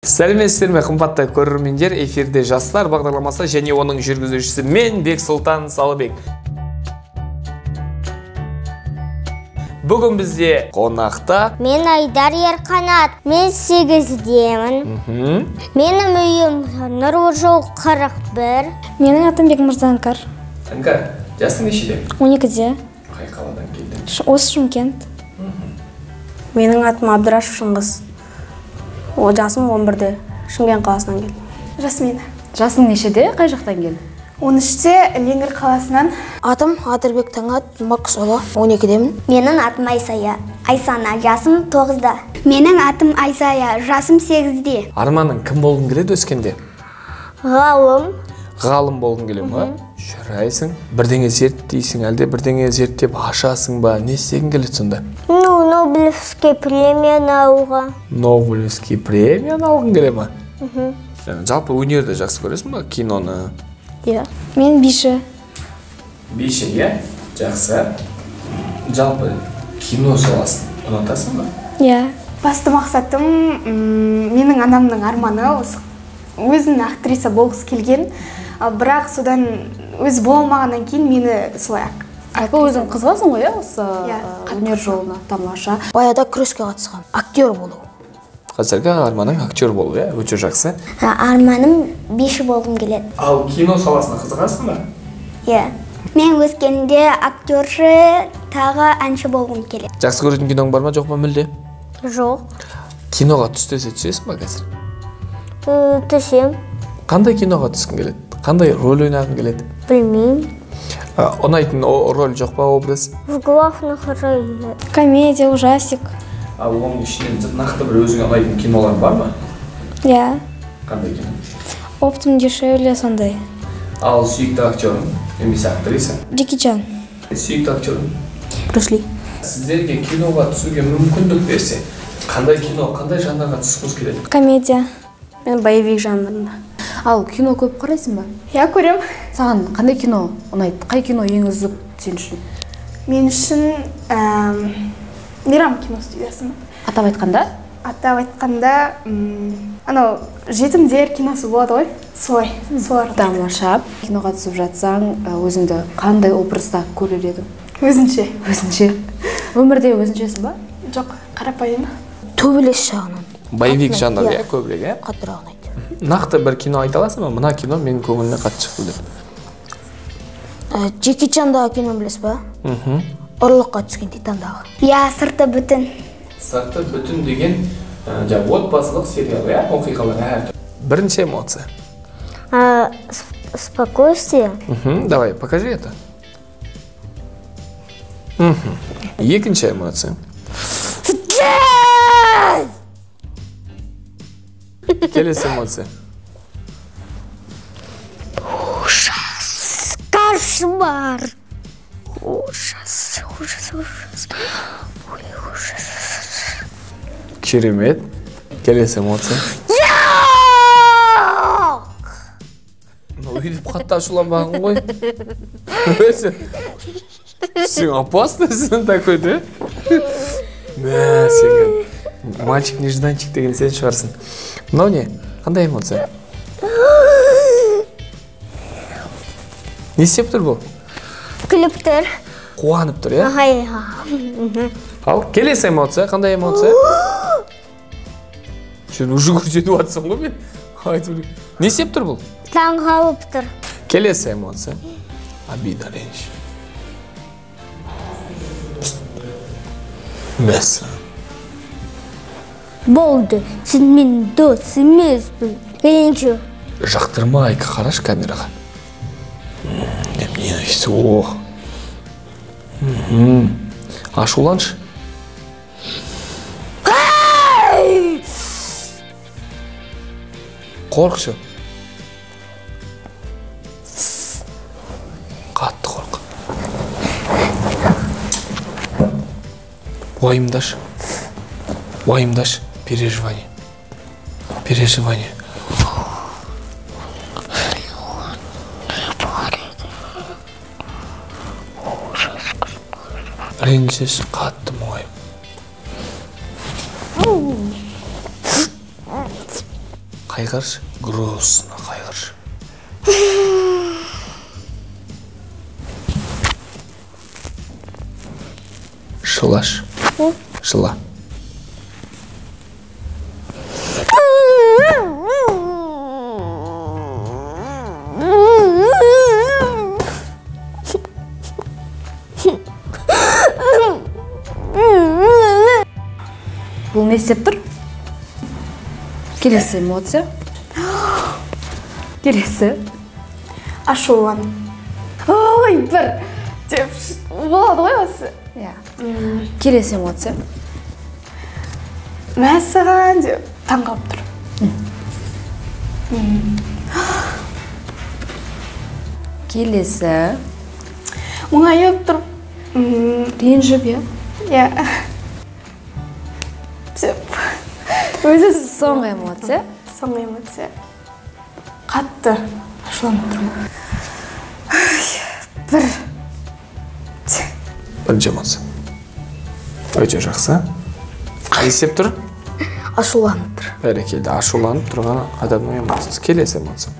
Сәлеметсіздер ме, қымбатты көрермендер, эфирде жастар бағдарламасы және оның жүргізушісі мен Бексұлтан Салыбек. Бүгін бізде қонақта мен Айдар Ерқанат, мен 8-демін. Менің үйім Нұрлы жол 41. Менің атым Бекмырза Анкар. Анкар, жасың нешеде? 12-де. Қай қаладан келдің? Осы Шымкент. Менің атым Абдырашев Шыңғыс. О, жасым 11-де, Шымкент қаласынан келдім. Жасмина. Жасың нешеде, қай жақтан келдің? 13-те Ленгір қаласынан. Атым Адырбек Таңат, Марксола, 12-демін. Менің атым Айсана, жасым 9-да. Менің атым Айсая, жасым 8-де. Арманың кім болғың келеді өскенде? Ғалым. Ғалым болғың келе ма? Жүрайсың, бірдеңе зерттейсің, әлде бірдеңе зерттеп ашасың ба? Не істегің келеді сонда? Нобелевский премияны алуға. Нобелевский премияны алғың келе ма? Жалпы өнерді жақсы көресің ба? Киноны? Иә. Мен биші. Биші, иә? Жақсы. Жалпы кино саласын ұнатасың ба? Иә. Басты мақсатым менің анамның арманы өзін актриса болғысы келген. Бірақ содан өз болмағаннан кейін мені солай Өзің қызғасың ғой, осы өнер жолына, тамаша. Баяда күреске қатысқан, актер болу. Қазіргі арманың актер болу, иә? Өте жақсы. Арманым биші болғым келеді. Ал кино саласына қызығасың ба? Иә. Мен өскенде актерші, тағы әнші болғым келеді. Жақсы көретін киноң бар ма, жоқ па мүлде? Жоқ. Киноға түсесің ба қазір? Түсем. Қандай киноға түскің келеді? Қандай рөл ойнағың келеді? Білмеймін. Ұнайтын рөл жоқ па, образ? В главных ролях. Комедия, ужастик. Ал оның ішінен нақты бір өзіңе ұнайтын кинолар бар ма? Иә. Қандай кино? Оптом дешевле сондай. Ал сүйікті актерің, немесе актриса? Джеки Чан. Сүйікті актерің? Брюс Ли. Сіздерге киноға түсуге мүмкіндік берсе, қандай кино, қандай жанрға түскіңіз келеді? Комедия. Мен боевик жанрында. Ал кино көп қарайсың ба? Иә, көрем. Саған қандай кино ұнайды? Қай кино ең үздік сен үшін? Мен үшін Мейрам кино студиясы. Атап айтқанда? Атап айтқанда, анау жетімдер киносы болады ғой? Солар. Тамаша. Киноға түсіп жатсаң, өзіңді қандай образда көрер едің? Өзінше. Өмірде өзіншесің ба? Жоқ, қарапайым. Төбелес жағынан. Боевик жанры, иә, көбірек, иә? Қаттырақ ұнайды. Нақты бір кино айта аласың ба? Мына кино менің көңіліме қатты шықты деп. Джеки Чандағы кино білесіз ба? Ұрлыққа түскен Титандағы. Я, сырты бүтін. Сырты бүтін деген отбасылық сериал, иә? Оқиғалар әр. Бірінші эмоция. Спокойствие. Давай, покажи это. Екінші эмоция. Келесі эмоция. Ужас. Кошмар. Ужас. Ой, ужас. Керемет. Келесі эмоция. Үйріп қатты ашуланбағың ғой. Сен опасныйсың такой, да? Мә, сен мальчик нежданчик деген сен шығарсың. Мынау не? Қандай эмоция? Не істеп тұр бұл? Күліп тұр. Қуанып тұр, иә? Ал келесі эмоция, қандай эмоция? Сен уже көрсетіп жатсың ғой мен? Не істеп тұр бұл? Таңғалып тұр. Келесі эмоция. Обида, реніш. Мәсі. Болды. Сен мен дос емеспін. Реніш. Жақтырма, айқа қараш камераға. Деп не айсы, о. Ашуланшы. Қорқшы. Қатты қорқ. Уайымдаш. Переживание. Ренжіш, қатты мұңайып. қайғыршы. Грустно қайғыршы. Шылаш. Шыла. Бұл не істеп тұр? Келесі эмоция. Келесі. Ашулан. Ой, бір. Болады ғой осы. Келесі эмоция. Мәсіған деп таңғалып тұр. Келесі. Мұңайып тұр. Ренжіп, Иә. Өзі Соңғы эмоция. соңғы эмоция. Қатты ашуланып тұрмын. Бір. Бірінші эмоция. Өте жақсы. Қай істеп тұр? Ашуланып тұр. Бәрекелді. Ашуланып тұрған адамның эмоциясы. Келесі эмоция.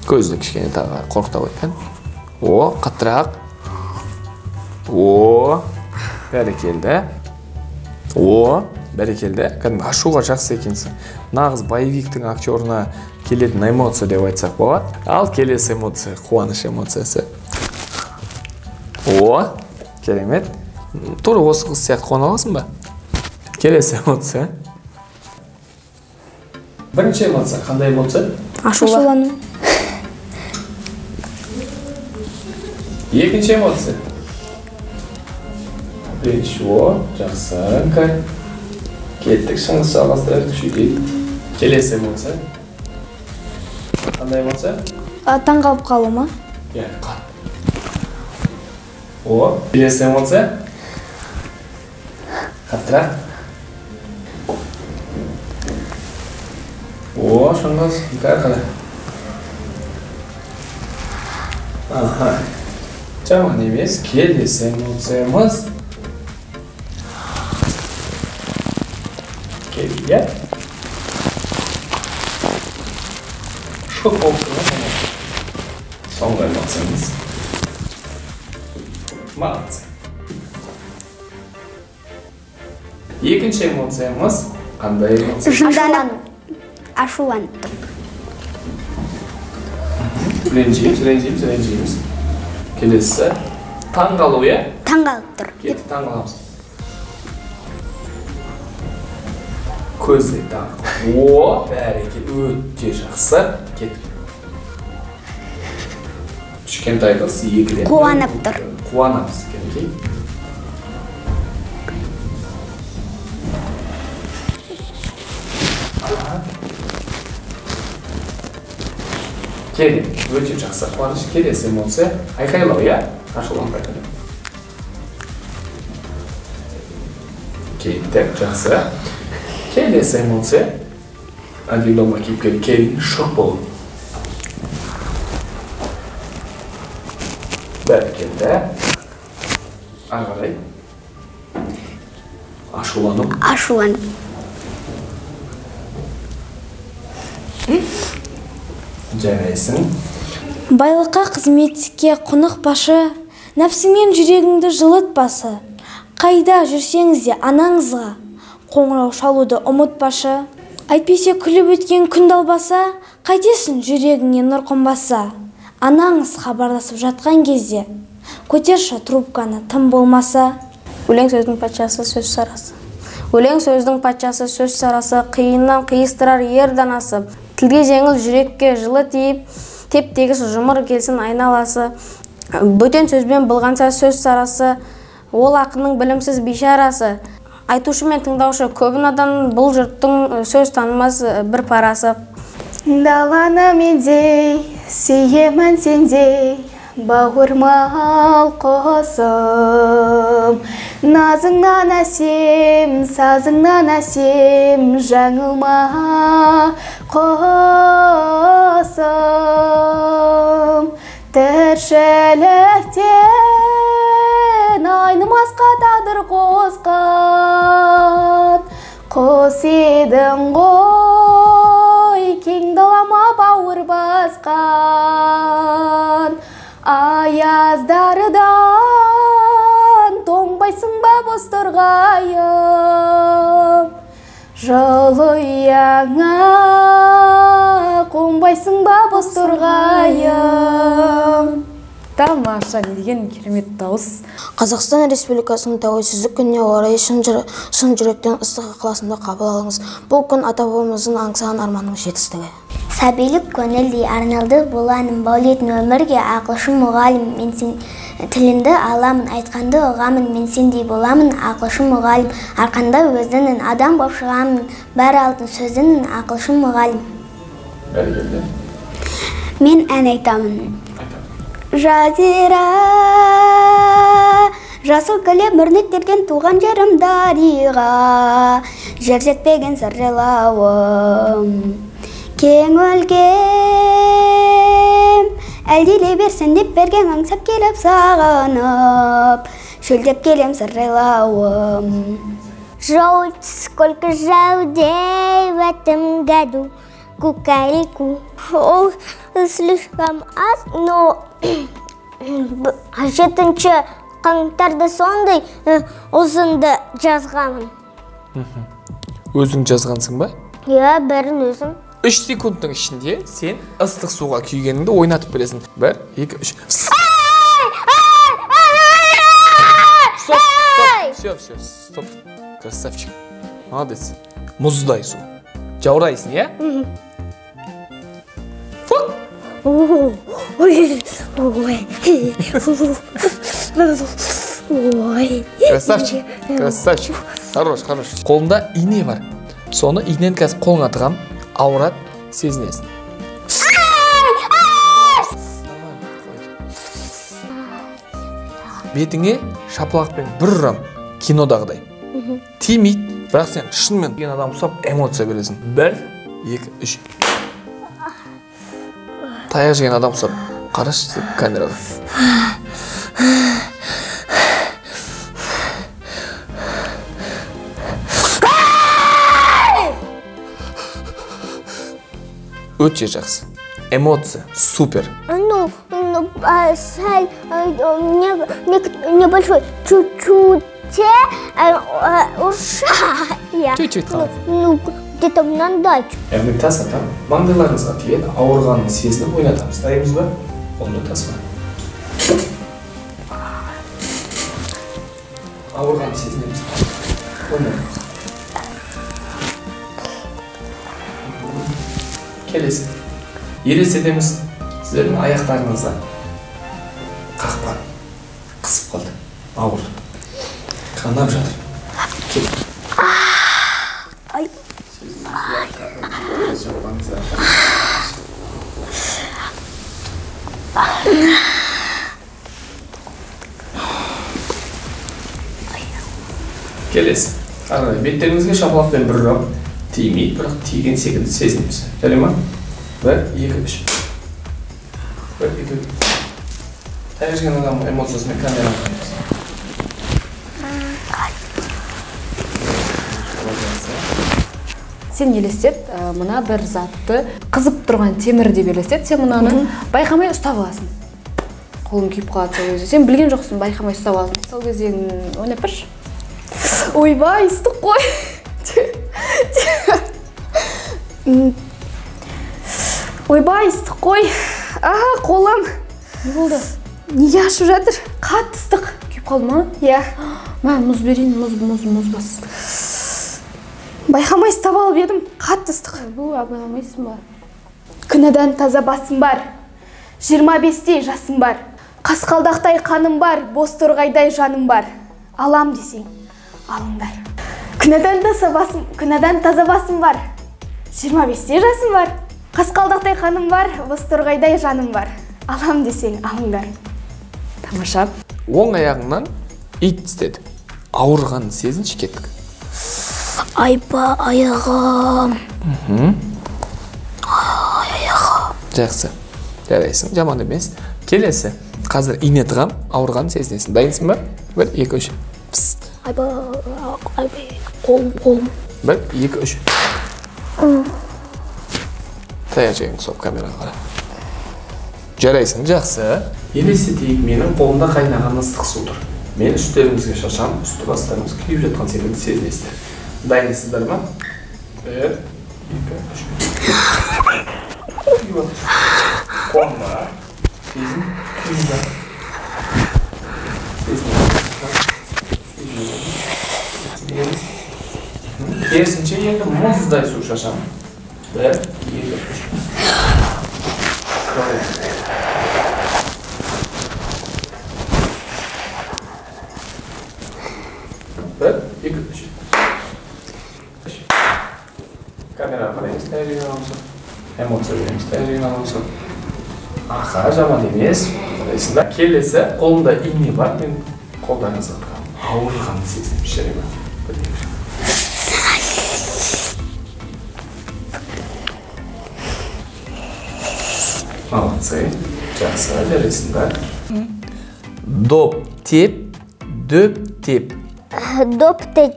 Көзді кішкене тағы қорқытып өткен. О, қаттырақ. О, бәрекелді. О, бәрекелді. Кәдімгі ашуға жақсы екенсің. Нағыз боевиктің актерына келетін эмоция деп айтсақ болады. Ал келесі эмоция, қуаныш эмоциясы. О, керемет. Тура осы қыз сияқты қуана аласың ба? Келесі эмоция. Бірінші эмоция, қандай эмоция? Ашулану. Екінші эмоция. О, жақсы. Кеттік, шыңғыс жалғастырайық, күшейтейік. Келесі эмоция. Қандай эмоция? Таңғалып қалу ма? Иә, қат. О, келесі эмоция. Қаттырақ. О, шыңғыс, қара. Аха. Жаман емес, келесі эмоциямыз. Келия. Шок болып тұрған. Соңғы эмоциямыз. Молодцы. Екінші эмоциямыз қандай эмоция? Жынданып. Ашуланып тұр. Ренжейміз. Келесі. Таңғалу, е? Таңғалып тұр. Кетіп таңғаламыз. Көзді таңғал. О, бәрекел. Өте жақсы. Кетіп. Кішкентай қыз екіден. Қуанып тұр. Қуанамыз. Келекей. Келin, өте жақсы қуаныш. Келесі эмоция. Айқайлау, иә? Ашуланбай. Кеттік, жақсы. Келесі эмоция. Әділдома кейіпкер келін шық болу. Бәрекелді. Ағарай. Ашулану. Ашуланып. Жарайсың. Байлыққа қызметке құнықпашы, нәпсімен жүрегіңді жылытпасы. Қайда жүрсеңіз де анаңызға қоңырау шалуды ұмытпашы. Әйтпесе күліп өткен күн далбаса, қайтесің жүрегіңе нұр қонбаса. Анаңыз хабарласып жатқан кезде көтерші трубканы тым болмаса. Өлең сөздің патшасы сөз сарасы. Өлең сөздің патшасы сөз сарасы, қиыннан қиыстырар ер данасы. Тілге жеңіл, жүрекке жылы тиіп, теп-тегіс жұмыр келсін айналасы. Бөтен сөзбен былғанса сөз сарасы, ол ақынның білімсіз бишарасы. Айтушы мен тыңдаушы көбін адам, бұл жұрттың сөз танымас бір парасы. Даланы мендей, сүйемін сендей, бауырмал қосым. Назыңнан әсем, сазыңнан әсем, жаңылма қосым. Тіршіліктен айнымасқа тағдыр қосқан, қос едің ғой. жатқан аяздардан тоңбайсың ба бозторғайым, жылы ұяңа қонбайсың ба бозторғайым. Тамаша, не деген керемет дауыс. Қазақстан Республикасының тәуелсіздік күніне орай шын жүректен ыстық ықыласымды қабыл алыңыз. Бұл күн ата-бабамыздың аңсаған арманның жетістігі. Сәбилік көңілдей арналды боланым, баулетін өмірге ақылшым мұғалім, мен сен тілінді аламын, айтқанды ұғамын, мен сендей боламын, ақылшым мұғалім, арқанда өзінің адам боп шығамын, бәрі алтын сөзінің ақылшым мұғалім. Мен ән айтамын. Жазира, жасыл кілем өрнектерген туған жерім дариға, жер жетпеген сыржылауым. Кең өлкем, әлдейлей берсін деп берген аңсап келіп сағынып, шөлдеп келем сыржылауым. Жау сколько жаудей в этом году, кукарику. Ол слишком аз, но 7-ші қаңтарды сондай ұзынды жазғамын. Өзің жазғансың ба? Иә, бәрін өзім. 3 секундтың ішінде сен ыстық суға күйгеніңді ойнатып бересің. 1, 2, 3. Стоп. Красавчик. Молодец. Мұздай су. Жаурайсың, иә? Красавчик. Хорош. Қолында ине бар. Соны инен қазір қолыңа тығам, ауырат, сезінесің. Бетіңе шапалақпен бір ұрам, кинодағыдай. Тимейді, бірақ сен шынымен деген адам ұсап эмоция бересің. 1, 2, 3. Таяқ жеген адам ұсап, қарашы камераға. Өте жақсы. Эмоция супер. Ну, сәл небольшой, чуть-чуть ұрша. Чуть-чуть қалды. Ну, где-то мынандай. Әмік тас атам, маңдайларыңызға тиген ауырғанын сезініп ойнатамыз. Дайымыз ба? Қолымды тасма. Ауырғанын сезінеміз. Ойнатамыз. Келесі. Елестетеміз, сіздердің аяқтарыңызда қақпан қысып қалды. Ауыр. Қанап жатыр. Кел. Келесі. Беттеріңізге шапалақпен бір ұрам. Тимейді, бірақ тиген секілді сезінеміз. Жарай ма? 1, 2, 3. 1, 2, 3. Таяқ жеген адам эмоциясымен камераға қоймыз. Сен елестет, мына бір затты қызып тұрған темір деп елестет, сен мұнаны байқамай ұстап аласың. Қолың күйіп қалады сол кезде. Сен білген жоқсың, байқамай ұстап аласың. Сол кезде ойнап бірші. Ойбай, ыстық қой. Ойбай, ыстық қой. Қолым. Не болды? Неге ашып жатыр? Қатты ыстық. Күйіп қалды ма? Иә. Ма, мұз берейін, мұз бас. Байқамай ұстап алып едім, қатты ыстық. Бұл абайламайсың ба? Күнәдан таза басым бар. 25-тей жасым бар. Қасқалдақтай қаным бар, бозторғайдай жаным бар. Алам десең, алыңдар. Күнәдан таза басым бар. 25-тей жасым бар. Қасқалдақтай қаным бар, бозторғайдай жаным бар. Алам десең, алыңдар. Тамаша. Оң аяғыңнан ит істеді. Ауырғанын сезінші кеттік. Айба аяғым. Аяғым. Жақсы. Жарайсың, жаман емес. Келесі. Қазір ине тығам, ауырғанын сезінесің. Дайынсың ба? 1, 2, 3. Айба, қолым. 1, 2, 3. Таяқ жеген соп камераға қара. Жарайсың, жақсы. Елестетейік, менің қолымда қайнаған ыстық су тұр. Мен үстеріңізге шашам, үсті бастарыңыз күйіп жатқан секілді сезінесіздер. Дайынсыздар ма? 1, 2, 3. Қолымда сезім күйіп жатыр. Керісінше енді мұздай су шашам. 1, 2, 3. Камера қараймыз, тәжірибе аламыз. Эмоция береміз, тәжірибе аламыз. Аха, жаман емес. Келесі, қолымда ине бар, мен қолдарыңызға тұрғанмын. Ауырғанды сезініп жарай ма? Молодцы. Жақсы, жарайсыңдар. Доп теп, дөп теп. Доп теп,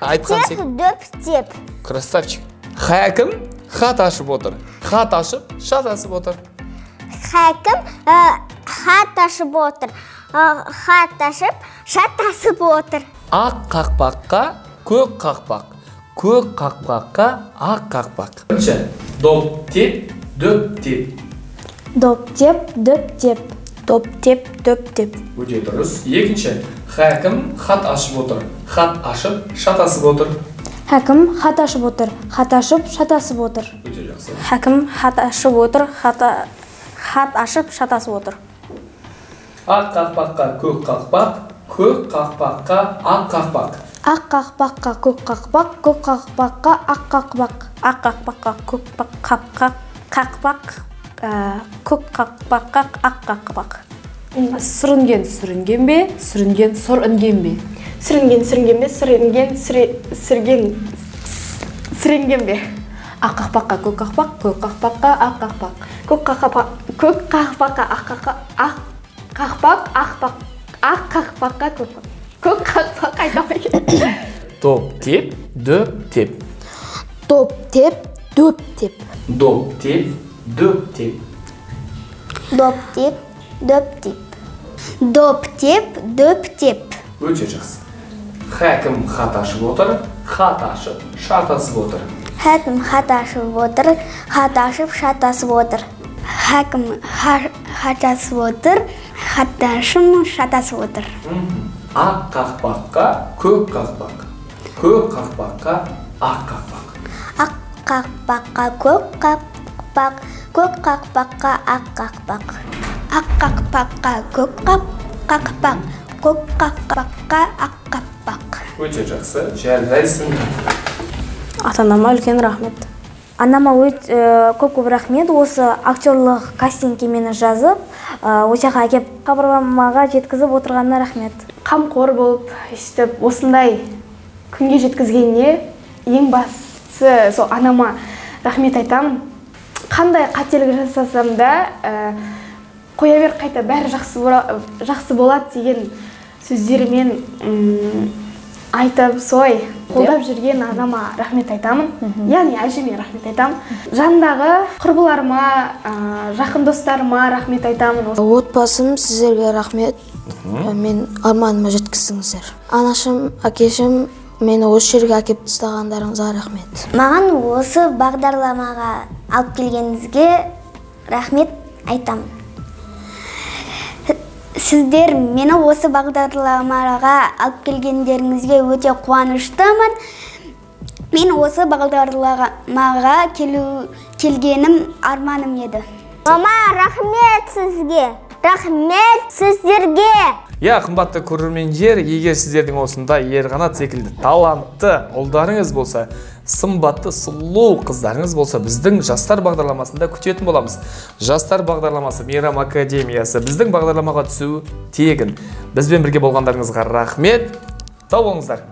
Айтқан теп, дөп теп. Красавчик. Хәкім хат ашып отыр. Хат ашып, шат асып отыр. Хәкім хат ашып отыр. Хат ашып, шат асып отыр. Ақ қақпаққа көк қақпақ. Көк қақпаққа ақ қақпақ. Бірінші, доп теп, дөп теп. Доп теп, дөп теп. Доп теп, дөп теп. Өте дұрыс. Екінші, хәкім хат ашып отыр. Хат ашып, шат асып отыр. Хәкім хат ашып отыр. Хат ашып, шат асып отыр. Өте жақсы. Хәкім хат ашып отыр. Хат ашып, шат асып отыр. Ақ қақпаққа көк қақпақ, көк қақпаққа ақ қақпақ. Ақ қақпаққа көк қақпақ, көк қақпаққа ақ қақпақ. Ақ қақпаққа көк қақпақ, көк қақпаққа ақ қақпақ. Сүрінген сүрінген бе, сүрінген сұр үнген бе? Сүрінген бе, сүрінген бе. Ақ қақпаққа көк қақпақ, көк қақпаққа ақ қақпақ. Көк қақпаққа ақ қақпаққа көк қақпақ айтамай. Доп теп, дөп теп. Доп теп, дөп теп. Доп теп, дөп теп. Доп теп, дөп теп. Доп теп, дөп теп. Өте жақсы. Хәкім хат ашып отыр, хат ашып, шат асып отыр. Хәкім хат ашып отыр, хат ашып, шат асып отыр. Хәкім хат ашып отыр, хат ашып, шат асып отыр. Ақ қақпаққа көк қақпақ. Көк қақпаққа ақ қақпақ. Ақ қақпаққа көк қақпақ, көк қақпаққа ақ қақпақ. Ақ қақпаққа көк қақпақ, көк қақпаққа ақ қақпақ. Өте жақсы. Жарайсың. Ата-анама үлкен рахмет. Анама көп рахмет. Осы актерлық кастингке мені жазып, осыға әкеп хабарламаға жеткізіп отырғанына рахмет. Қамқор болып, осындай күнге жеткізгеніне ең бастысы сол анама рахмет айтамын. Қандай қателік жасасам да, қоя бер қайта бәрі жақсы болады деген сөздерімен айтып, қолдап жүрген анама рахмет айтамын. Яғни әжеме рахмет айтамын. Жандағы құрбыларыма, жақын достарыма рахмет айтамын. Отбасым, сіздерге рахмет. Мен арманыма жеткіздіңіздер. Анашым, әкешім, мені осы жерге әкеп тастағандарыңызға рахмет. Маған осы бағдарламаға алып келгеніңізге рахмет айтамын. Сіздер мені осы бағдарламаға алып келгендеріңізге өте қуаныштымын. Мен осы бағдарламаға келгенім арманым еді. Мама, рахмет сізге. Рахмет сіздерге. Қымбатты көрермендер, егер сіздердің осында Ерқанат секілді талантты ұлдарыңыз болса, сымбатты сұлу қыздарыңыз болса, біздің жастар бағдарламасында күтетін боламыз. Жастар бағдарламасы Мейрам Академиясы біздің бағдарламаға түсу тегін. Бізбен бірге болғандарыңызға рахмет. Сау болыңыздар.